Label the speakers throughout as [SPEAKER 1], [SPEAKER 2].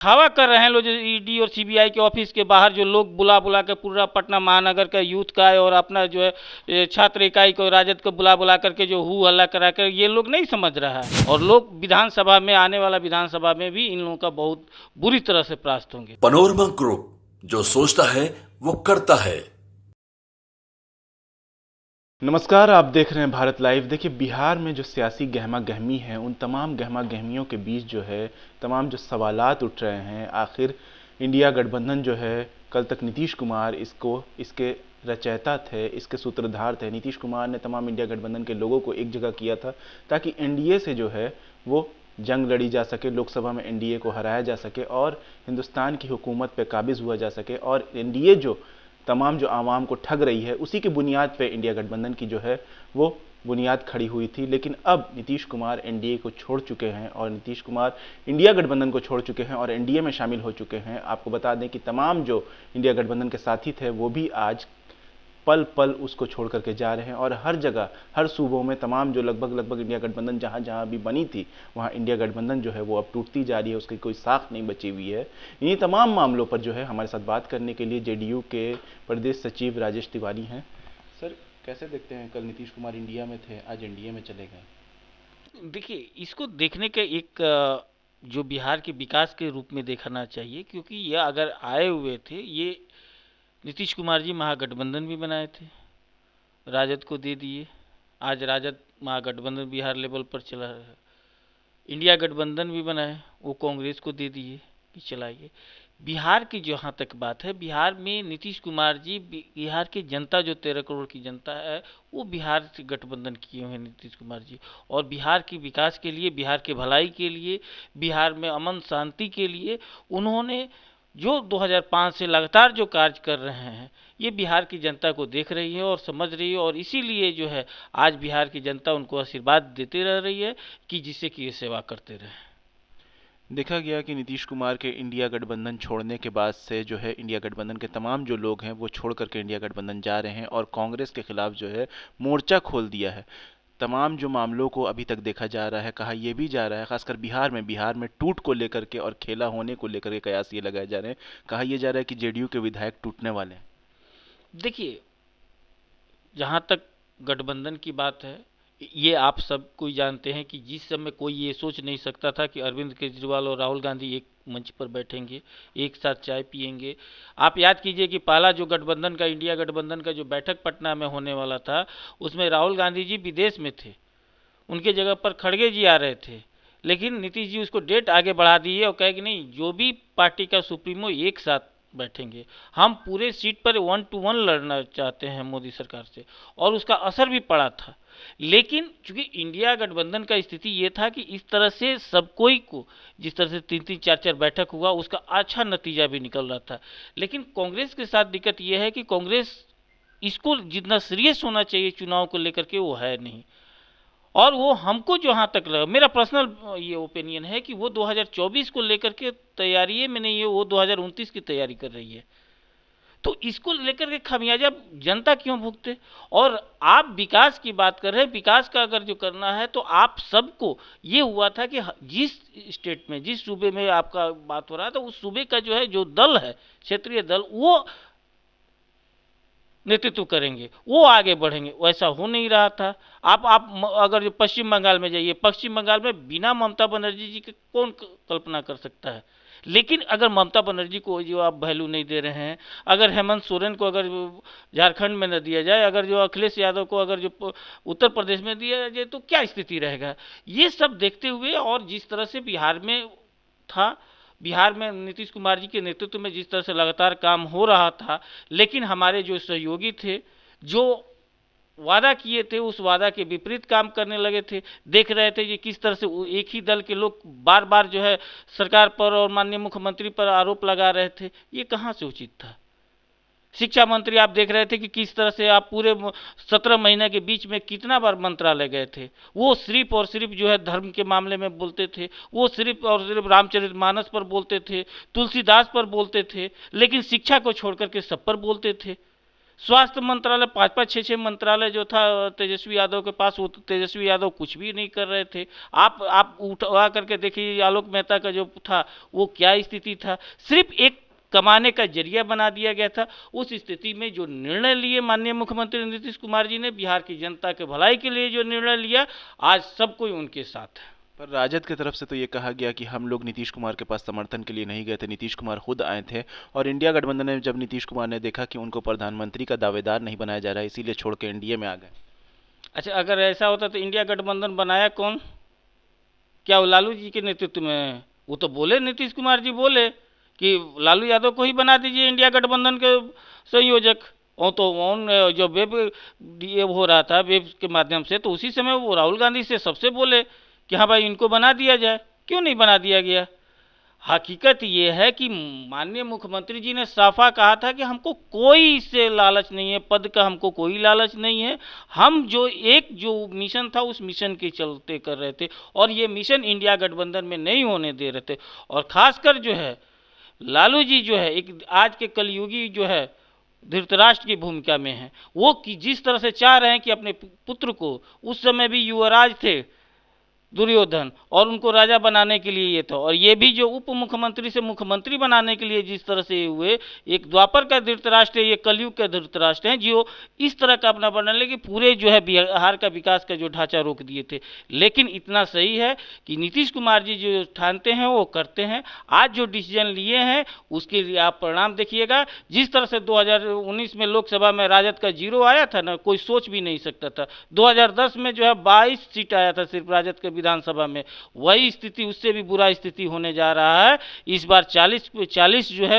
[SPEAKER 1] हवा कर रहे हैं लोग, जो ईडी और सीबीआई के ऑफिस के बाहर जो लोग बुला बुला कर पूरा पटना महानगर का यूथ का और अपना जो है छात्र इकाई को राजद को बुला बुला करके जो हु हल्ला करा कर, ये लोग नहीं समझ रहा है। और लोग विधानसभा में, आने वाला विधानसभा में भी इन लोगों का बहुत बुरी तरह से परास्त होंगे।
[SPEAKER 2] पैनोरमा ग्रुप, जो सोचता है वो करता है।
[SPEAKER 3] नमस्कार, आप देख रहे हैं भारत लाइव। देखिए, बिहार में जो सियासी गहमा गहमी है, उन तमाम गहमा गहमियों के बीच जो है तमाम जो सवालात उठ रहे हैं, आखिर इंडिया गठबंधन जो है, कल तक नीतीश कुमार इसके रचयिता थे, इसके सूत्रधार थे। नीतीश कुमार ने तमाम इंडिया गठबंधन के लोगों को एक जगह किया था ताकि एनडीए से जो है वो जंग लड़ी जा सके, लोकसभा में एनडीए को हराया जा सके और हिंदुस्तान की हुकूमत पे काबिज हुआ जा सके। और एनडीए जो तमाम जो आवाम को ठग रही है, उसी की बुनियाद पे इंडिया गठबंधन की जो है वो बुनियाद खड़ी हुई थी। लेकिन अब नीतीश कुमार एनडीए को छोड़ चुके हैं और नीतीश कुमार इंडिया गठबंधन को छोड़ चुके हैं और एनडीए में शामिल हो चुके हैं। आपको बता दें कि तमाम जो इंडिया गठबंधन के साथी थे वो भी आज पल पल उसको छोड़ करके जा रहे हैं और हर जगह, हर सूबों में तमाम जो लगभग इंडिया गठबंधन जहां जहां भी बनी थी, वहां इंडिया गठबंधन जो है वो अब टूटती जा रही है, उसकी कोई साख नहीं बची हुई है। इन्हीं तमाम मामलों पर जो है हमारे साथ बात करने के लिए जेडीयू के प्रदेश सचिव राजेश तिवारी हैं। सर, कैसे देखते हैं, कल नीतीश कुमार इंडिया में थे, आज एनडीए में चले गए?
[SPEAKER 1] देखिए, इसको देखने का एक जो बिहार के विकास के रूप में देखना चाहिए, क्योंकि ये अगर आए हुए थे, ये नीतीश कुमार जी महागठबंधन भी बनाए थे, राजद को दे दिए। आज राजद महागठबंधन बिहार लेवल पर चला रहा है। इंडिया गठबंधन भी बनाए, वो कांग्रेस को दे दिए कि चलाइए। बिहार की जहाँ तक बात है, बिहार में नीतीश कुमार जी, बिहार की जनता जो 13 करोड़ की जनता है, वो बिहार से गठबंधन किए हुए हैं नीतीश कुमार जी। और बिहार के विकास के लिए, बिहार के भलाई के लिए, बिहार में अमन शांति के लिए उन्होंने जो 2005 से लगातार जो कार्य कर रहे हैं, ये बिहार की जनता को देख रही है और समझ रही है। और इसीलिए जो है आज बिहार की जनता उनको आशीर्वाद देते रह रही है कि जिससे कि ये सेवा करते रहे।
[SPEAKER 3] देखा गया कि नीतीश कुमार के इंडिया गठबंधन छोड़ने के बाद से जो है इंडिया गठबंधन के तमाम जो लोग हैं वो छोड़ करके इंडिया गठबंधन जा रहे हैं और कांग्रेस के खिलाफ जो है मोर्चा खोल दिया है। तमाम जो मामलों को अभी तक देखा जा रहा है, कहा यह भी जा रहा है, खासकर बिहार में टूट को लेकर के और खेला होने को लेकर के कयास ये लगाए जा रहे हैं। कहा यह जा रहा है कि जेडीयू के विधायक टूटने वाले हैं।
[SPEAKER 1] देखिए, जहाँ तक गठबंधन की बात है, ये आप सब कोई जानते हैं कि जिस समय कोई ये सोच नहीं सकता था कि अरविंद केजरीवाल और राहुल गांधी एक मंच पर बैठेंगे, एक साथ चाय पिएंगे। आप याद कीजिए कि पहला जो गठबंधन का, इंडिया गठबंधन का जो बैठक पटना में होने वाला था, उसमें राहुल गांधी जी विदेश में थे, उनके जगह पर खड़गे जी आ रहे थे। लेकिन नीतीश जी उसको डेट आगे बढ़ा दिए और कहे कि नहीं, जो भी पार्टी का सुप्रीमो एक साथ बैठेंगे, हम पूरे सीट पर 1 to 1 लड़ना चाहते हैं मोदी सरकार से। और उसका असर भी पड़ा था। लेकिन चूंकि इंडिया गठबंधन का स्थिति ये था कि इस तरह से सब कोई को, जिस तरह से 3-3 4-4 बैठक हुआ, उसका अच्छा नतीजा भी निकल रहा था। लेकिन कांग्रेस के साथ दिक्कत यह है कि कांग्रेस इसको जितना सीरियस होना चाहिए चुनाव को लेकर के, वो है नहीं। और वो हमको जहाँ तक लगा, मेरा पर्सनल ये ओपिनियन है कि वो 2024 को लेकर के तैयारी में नहीं है, वो 2029 की तैयारी कर रही है। तो इसको लेकर के खामियाजा जनता क्यों भुगते? और आप विकास की बात कर रहे हैं, विकास का अगर जो करना है तो आप सबको ये हुआ था कि जिस स्टेट में, जिस सूबे में आपका बात हो रहा था, उस सूबे का जो है जो दल है, क्षेत्रीय दल, वो नेतृत्व करेंगे, वो आगे बढ़ेंगे। वैसा हो नहीं रहा था। आप अगर जो पश्चिम बंगाल में जाइए, पश्चिम बंगाल में बिना ममता बनर्जी जी के कौन कल्पना कर सकता है? लेकिन अगर ममता बनर्जी को जो आप वैल्यू नहीं दे रहे हैं, अगर हेमंत सोरेन को अगर झारखंड में न दिया जाए, अगर जो अखिलेश यादव को अगर जो उत्तर प्रदेश में दिया जाए, तो क्या स्थिति रहेगा? ये सब देखते हुए और जिस तरह से बिहार में था, बिहार में नीतीश कुमार जी के नेतृत्व में जिस तरह से लगातार काम हो रहा था, लेकिन हमारे जो सहयोगी थे, जो वादा किए थे, उस वादा के विपरीत काम करने लगे थे। देख रहे थे कि किस तरह से एक ही दल के लोग बार बार जो है सरकार पर और माननीय मुख्यमंत्री पर आरोप लगा रहे थे। ये कहाँ से उचित था? शिक्षा मंत्री आप देख रहे थे कि किस तरह से आप पूरे 17 महीने के बीच में कितना बार मंत्रालय गए थे। वो सिर्फ और सिर्फ जो है धर्म के मामले में बोलते थे, वो सिर्फ और सिर्फ रामचरितमानस पर बोलते थे, तुलसीदास पर बोलते थे, लेकिन शिक्षा को छोड़ करके सब पर बोलते थे। स्वास्थ्य मंत्रालय 5-5, 6-6 मंत्रालय जो था तेजस्वी यादव के पास, वो तो तेजस्वी यादव कुछ भी नहीं कर रहे थे। आप उठवा करके देखिए आलोक मेहता का जो था वो क्या स्थिति था, सिर्फ एक कमाने का जरिया बना दिया गया था। उस स्थिति में जो निर्णय लिए माननीय मुख्यमंत्री नीतीश कुमार जी ने, बिहार की जनता के भलाई के लिए जो निर्णय लिया, आज सब कोई उनके साथ है।
[SPEAKER 3] पर राजद की तरफ से तो ये कहा गया कि हम लोग नीतीश कुमार के पास समर्थन के लिए नहीं गए थे, नीतीश कुमार खुद आए थे, और इंडिया गठबंधन ने जब नीतीश कुमार ने देखा कि उनको प्रधानमंत्री का दावेदार नहीं बनाया जा रहा है, इसीलिए छोड़ के एनडीए में आ गए।
[SPEAKER 1] अच्छा, अगर ऐसा होता तो इंडिया गठबंधन बनाया कौन? क्या वो लालू जी के नेतृत्व में? वो तो बोले, नीतीश कुमार जी बोले कि लालू यादव को ही बना दीजिए इंडिया गठबंधन के संयोजक। और तो ऑन जो वेब ये हो रहा था वेब के माध्यम से, तो उसी समय वो राहुल गांधी से सबसे बोले कि हाँ भाई इनको बना दिया जाए। क्यों नहीं बना दिया गया? हकीकत ये है कि माननीय मुख्यमंत्री जी ने साफा कहा था कि हमको कोई इससे लालच नहीं है, पद का हमको कोई लालच नहीं है। हम जो मिशन था उस मिशन के चलते कर रहे थे, और ये मिशन इंडिया गठबंधन में नहीं होने दे रहे थे। और खासकर जो है लालू जी जो है एक आज के कलयुगी जो है धृतराष्ट्र की भूमिका में है। वो कि जिस तरह से चाह रहे हैं कि अपने पुत्र को, उस समय भी युवराज थे दुर्योधन, और उनको राजा बनाने के लिए ये था, और ये भी जो उप मुख्यमंत्री से मुख्यमंत्री बनाने के लिए जिस तरह से हुए, एक द्वापर का धृतराष्ट्र है, ये कलयुग का धृतराष्ट्र हैं, जो इस तरह का अपना बनाने के पूरे जो है बिहार का विकास का जो ढांचा रोक दिए थे। लेकिन इतना सही है कि नीतीश कुमार जी जो ठानते हैं वो करते हैं। आज जो डिसीजन लिए हैं उसके लिए आप परिणाम देखिएगा। जिस तरह से 2019 में लोकसभा में राजद का 0 आया था ना, कोई सोच भी नहीं सकता था। 2010 में जो है 22 सीट आया था सिर्फ राजद के विधानसभा में, वही स्थिति, उससे भी बुरा स्थिति होने जा रहा है। इस बार 40 जो है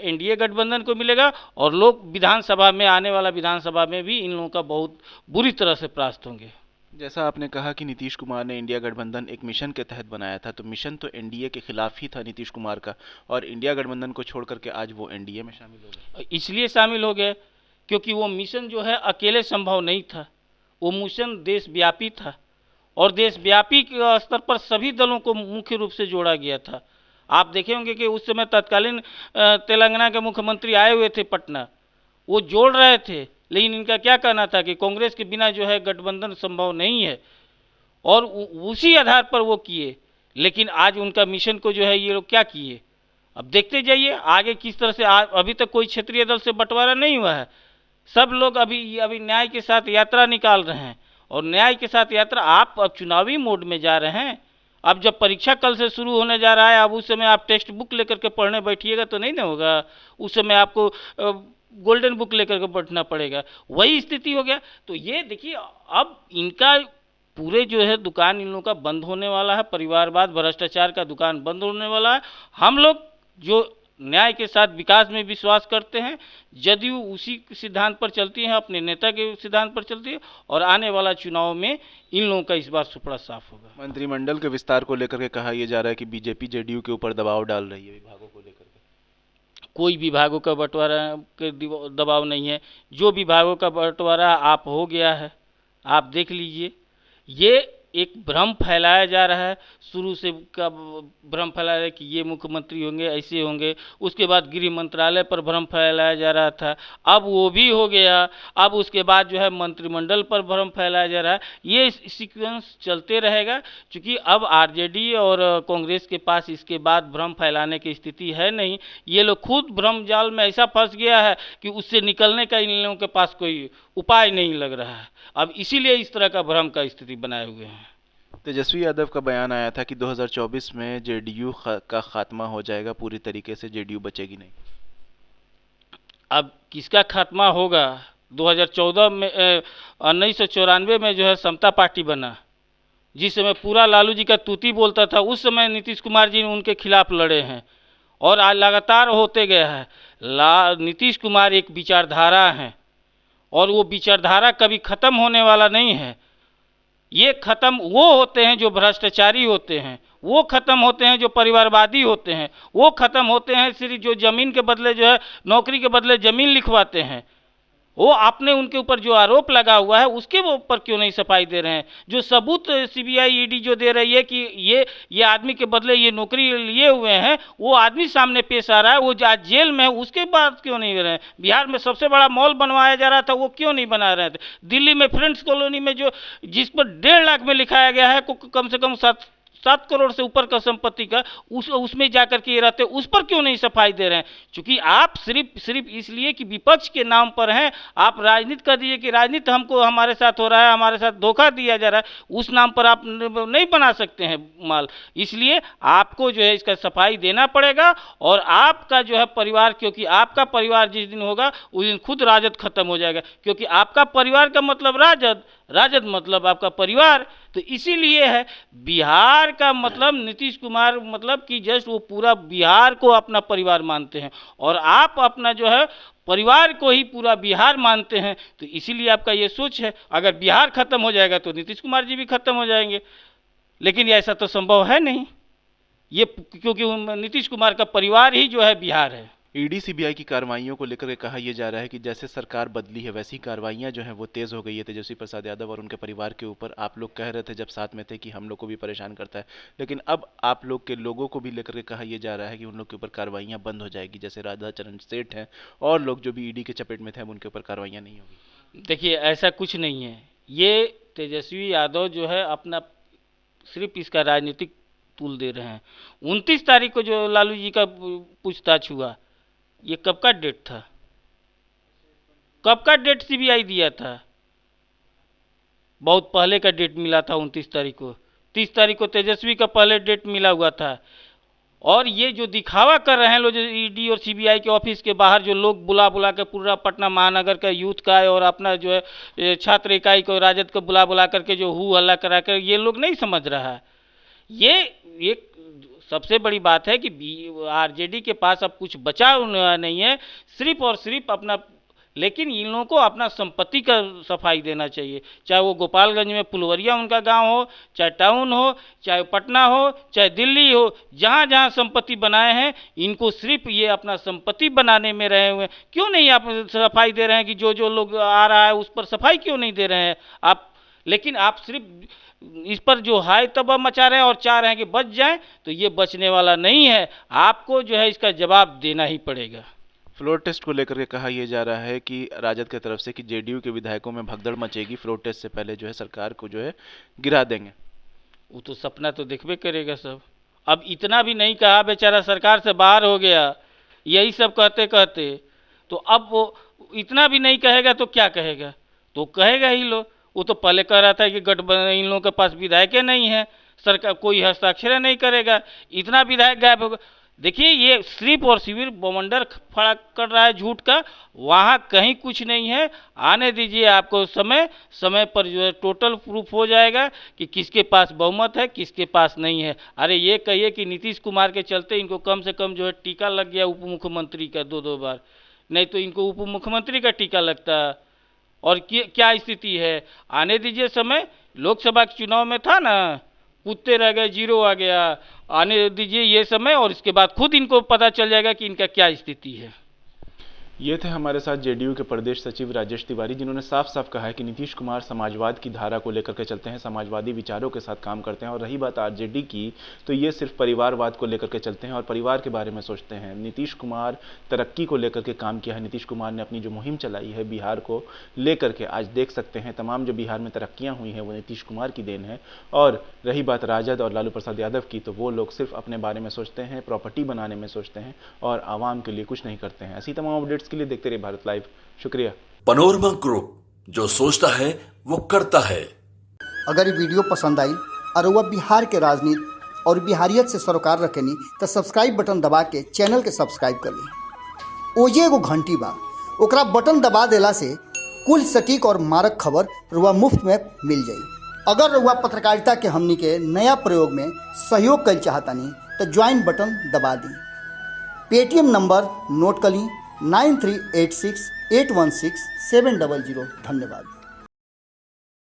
[SPEAKER 1] एनडीए गठबंधन को मिलेगा, और लोग विधानसभा में, आने वाला विधानसभा में भी इन लोगों का बहुत बुरी तरह से परास्त होंगे।
[SPEAKER 3] जैसा आपने कहा कि नीतीश कुमार ने इंडिया गठबंधन एक मिशन के तहत बनाया था, तो मिशन तो एनडीए के खिलाफ ही था नीतीश कुमार का, और इंडिया गठबंधन को छोड़ करके आज वो एनडीए में शामिल हो गए।
[SPEAKER 1] इसलिए शामिल हो गए क्योंकि वो मिशन जो है अकेले संभव नहीं था, वो मिशन देशव्यापी था, और देशव्यापी के स्तर पर सभी दलों को मुख्य रूप से जोड़ा गया था। आप देखे होंगे कि उस समय तत्कालीन तेलंगाना के मुख्यमंत्री आए हुए थे पटना, वो जोड़ रहे थे, लेकिन इनका क्या कहना था कि कांग्रेस के बिना जो है गठबंधन संभव नहीं है, और उसी आधार पर वो किए। लेकिन आज उनका मिशन को जो है ये लोग क्या किए, अब देखते जाइए आगे किस तरह से। अभी तक कोई क्षेत्रीय दल से बंटवारा नहीं हुआ है, सब लोग अभी न्याय के साथ यात्रा निकाल रहे हैं, और न्याय के साथ यात्रा। आप अब चुनावी मोड में जा रहे हैं। अब जब परीक्षा कल से शुरू होने जा रहा है, अब उस समय आप टेक्स्ट बुक लेकर के पढ़ने बैठिएगा तो नहीं ना होगा, उस समय आपको गोल्डन बुक लेकर के बैठना पड़ेगा। वही स्थिति हो गया। तो ये देखिए, अब इनका पूरे जो है दुकान इन लोगों का बंद होने वाला है, परिवारवाद भ्रष्टाचार का दुकान बंद होने वाला है। हम लोग जो न्याय के साथ विकास में विश्वास करते हैं, जदयू उसी सिद्धांत पर चलती है, अपने नेता के सिद्धांत पर चलती है, और आने वाला चुनाव में इन लोगों का इस बार सुपड़ा साफ होगा।
[SPEAKER 3] मंत्रिमंडल के विस्तार को लेकर के कहा यह जा रहा है कि बीजेपी जेडीयू के ऊपर दबाव डाल रही है विभागों को लेकर के।
[SPEAKER 1] कोई विभागों का बंटवारा के दबाव नहीं है। जो विभागों का बंटवारा आप हो गया है, आप देख लीजिए। ये एक भ्रम फैलाया जा रहा है, शुरू से का भ्रम फैलाया रहा है कि ये मुख्यमंत्री होंगे, ऐसे होंगे। उसके बाद गृह मंत्रालय पर भ्रम फैलाया जा रहा था, अब वो भी हो गया। अब उसके बाद जो है मंत्रिमंडल पर भ्रम फैलाया जा रहा है। ये सीक्वेंस चलते रहेगा, क्योंकि अब आरजेडी और कांग्रेस के पास इसके बाद भ्रम फैलाने की स्थिति है नहीं। ये लोग खुद भ्रम जाल में ऐसा फंस गया है कि उससे निकलने का इन लोगों के पास कोई उपाय नहीं लग रहा है। अब इसीलिए इस तरह का भ्रम का स्थिति बनाए हुए हैं।
[SPEAKER 3] तेजस्वी यादव का बयान आया था कि 2024 में जेडीयू का खात्मा हो जाएगा, पूरी तरीके से जेडीयू बचेगी नहीं।
[SPEAKER 1] अब किसका खात्मा होगा? 2014 में 1994 में जो है समता पार्टी बना, जिस समय पूरा लालू जी का तूती बोलता था, उस समय नीतीश कुमार जी ने उनके खिलाफ लड़े हैं, और आज लगातार होते गया है। नीतीश कुमार एक विचारधारा है, और वो विचारधारा कभी ख़त्म होने वाला नहीं है। ये ख़त्म वो होते हैं जो भ्रष्टाचारी होते हैं, वो ख़त्म होते हैं जो परिवारवादी होते हैं, वो ख़त्म होते हैं सिर्फ जो ज़मीन के बदले जो है नौकरी के बदले ज़मीन लिखवाते हैं, वो आपने उनके ऊपर जो आरोप लगा हुआ है उसके ऊपर क्यों नहीं सफाई दे रहे हैं? जो सबूत सीबीआई ईडी जो दे रही है कि ये आदमी के बदले ये नौकरी लिए हुए हैं, वो आदमी सामने पेश आ रहा है, वो आज जेल में है, उसके बाद क्यों नहीं दे रहे हैं? बिहार में सबसे बड़ा मॉल बनवाया जा रहा था, वो क्यों नहीं बना रहे थे? दिल्ली में फ्रेंड्स कॉलोनी में जो जिस पर 1.5 लाख में लिखाया गया है कम से कम 7 करोड़ से ऊपर का संपत्ति का, उसमें जाकर के ये रहते, उस पर क्यों नहीं सफाई दे रहे हैं? क्योंकि आप सिर्फ इसलिए कि विपक्ष के नाम पर हैं, आप राजनीति कर दीजिए कि राजनीति हमको हमारे साथ हो रहा है, हमारे साथ धोखा दिया जा रहा है, उस नाम पर आप नहीं बना सकते हैं माल। इसलिए आपको जो है इसका सफाई देना पड़ेगा। और आपका जो है परिवार, क्योंकि आपका परिवार जिस दिन होगा उस दिन खुद राजद खत्म हो जाएगा, क्योंकि आपका परिवार का मतलब राजद मतलब आपका परिवार। तो इसीलिए है बिहार का मतलब नीतीश कुमार मतलब कि जस्ट वो पूरा बिहार को अपना परिवार मानते हैं, और आप अपना जो है परिवार को ही पूरा बिहार मानते हैं। तो इसीलिए आपका ये सोच है, अगर बिहार खत्म हो जाएगा तो नीतीश कुमार जी भी खत्म हो जाएंगे, लेकिन ऐसा तो संभव है नहीं, ये क्योंकि नीतीश कुमार का परिवार ही जो है बिहार है।
[SPEAKER 3] ईडी सीबीआई की कार्रवाइयों को लेकर के कहा यह जा रहा है कि जैसे सरकार बदली है वैसी कार्रवाइयां जो हैं वो तेज हो गई है तेजस्वी प्रसाद यादव और उनके परिवार के ऊपर। आप लोग कह रहे थे जब साथ में थे कि हम लोग को भी परेशान करता है, लेकिन अब आप लोग के लोगों को भी लेकर के कहा यह जा रहा है कि उन लोग के ऊपर कार्रवाइयां बंद हो जाएगी, जैसे राधा चरण सेठ हैं और लोग जो भी ईडी के चपेट में थे अब उनके ऊपर कार्रवाइयां नहीं होगी।
[SPEAKER 1] देखिए, ऐसा कुछ नहीं है। ये तेजस्वी यादव जो है अपना सिर्फ इसका राजनीतिक तूल दे रहे हैं। 29 तारीख को जो लालू जी का पूछताछ हुआ, ये कब का डेट था? कब का डेट सीबीआई दिया था? बहुत पहले का डेट मिला था 29 तारीख को। 30 तारीख को तेजस्वी का पहले डेट मिला हुआ था। और ये जो दिखावा कर रहे हैं लोग, जो ईडी और सीबीआई के ऑफिस के बाहर जो लोग बुला के पूरा पटना महानगर का यूथ का और अपना जो है छात्र इकाई को राजद को बुला करके जो हु हल्ला करा कर, ये लोग नहीं समझ रहा है। ये सबसे बड़ी बात है कि आरजेडी के पास अब कुछ बचा नहीं है, सिर्फ और सिर्फ अपना। लेकिन इन लोगों को अपना संपत्ति का सफाई देना चाहिए, चाहे वो गोपालगंज में फुलवरिया उनका गांव हो, चाहे टाउन हो, चाहे पटना हो, चाहे दिल्ली हो, जहां जहां संपत्ति बनाए हैं, इनको सिर्फ ये अपना संपत्ति बनाने में रहे हुए। क्यों नहीं आप सफाई दे रहे हैं कि जो लोग आ रहा है उस पर सफाई क्यों नहीं दे रहे हैं आप? लेकिन आप सिर्फ इस पर जो हाय तबाह मचा रहे हैं और चाह रहे हैं कि बच जाए, तो ये बचने वाला नहीं है। आपको जो है इसका जवाब देना ही पड़ेगा।
[SPEAKER 3] फ्लोर टेस्ट को लेकर के कहा यह जा रहा है कि राजद की तरफ से कि जेडीयू के विधायकों में भगदड़ मचेगी, फ्लोर टेस्ट से पहले जो है सरकार को जो है गिरा देंगे।
[SPEAKER 1] वो तो सपना तो देखबे करेगा सब। अब इतना भी नहीं कहा, बेचारा सरकार से बाहर हो गया, यही सब कहते कहते, तो अब वो इतना भी नहीं कहेगा तो क्या कहेगा? तो कहेगा ही लो। वो तो पहले कह रहा था कि गठबंधन इन लोगों के पास विधायक नहीं है, सरकार कोई हस्ताक्षर नहीं करेगा, इतना विधायक गायब होगा। देखिए, ये सिर्फ और सिर्फ बवंडर खड़ा कर रहा है झूठ का, वहाँ कहीं कुछ नहीं है। आने दीजिए, आपको समय पर जो है टोटल प्रूफ हो जाएगा कि किसके पास बहुमत है, किसके पास नहीं है। अरे ये कहिए कि नीतीश कुमार के चलते इनको कम से कम जो है टीका लग गया उप मुख्यमंत्री का 2-2 बार, नहीं तो इनको उप मुख्यमंत्री का टीका लगता। और क्या स्थिति है? आने दीजिए समय। लोकसभा के चुनाव में था ना, कूदते रह गए, 0 आ गया। आने दीजिए ये समय, और इसके बाद खुद इनको पता चल जाएगा कि इनका क्या स्थिति है।
[SPEAKER 3] ये थे हमारे साथ जेडीयू के प्रदेश सचिव राजेश तिवारी, जिन्होंने साफ साफ कहा है कि नीतीश कुमार समाजवाद की धारा को लेकर के चलते हैं, समाजवादी विचारों के साथ काम करते हैं। और रही बात आरजेडी की, तो ये सिर्फ परिवारवाद को लेकर के चलते हैं और परिवार के बारे में सोचते हैं। नीतीश कुमार तरक्की को लेकर के काम किया है। नीतीश कुमार ने अपनी जो मुहिम चलाई है बिहार को लेकर के, आज देख सकते हैं तमाम जो बिहार में तरक्कियाँ हुई हैं वो नीतीश कुमार की देन है। और रही बात राजद और लालू प्रसाद यादव की, तो वो लोग सिर्फ अपने बारे में सोचते हैं, प्रॉपर्टी बनाने में सोचते हैं और आवाम के लिए कुछ नहीं करते हैं। ऐसी तमाम अपडेट्स के लिए देखते रहिए भारत लाइव। शुक्रिया।
[SPEAKER 2] पनोरमा ग्रुप, जो सोचता है वो करता है।
[SPEAKER 4] अगर ये वीडियो पसंद आई और वह बिहार के राजनीति और बिहारियत से सरोकार रखेनी तो सब्सक्राइब बटन दबा के चैनल के सब्सक्राइब कर ली। ओजे एगो घंटी बा, ओकरा बटन दबा देला से कुल सटीक और मारक खबर रुआ मुफ्त में मिल जाई। अगर रुआ पत्रकारिता के हमनी के नया प्रयोग में सहयोग कर चाहतानी तो ज्वाइन बटन दबा दी। पेटीएम नंबर नोट कर ली 9386816700। धन्यवाद।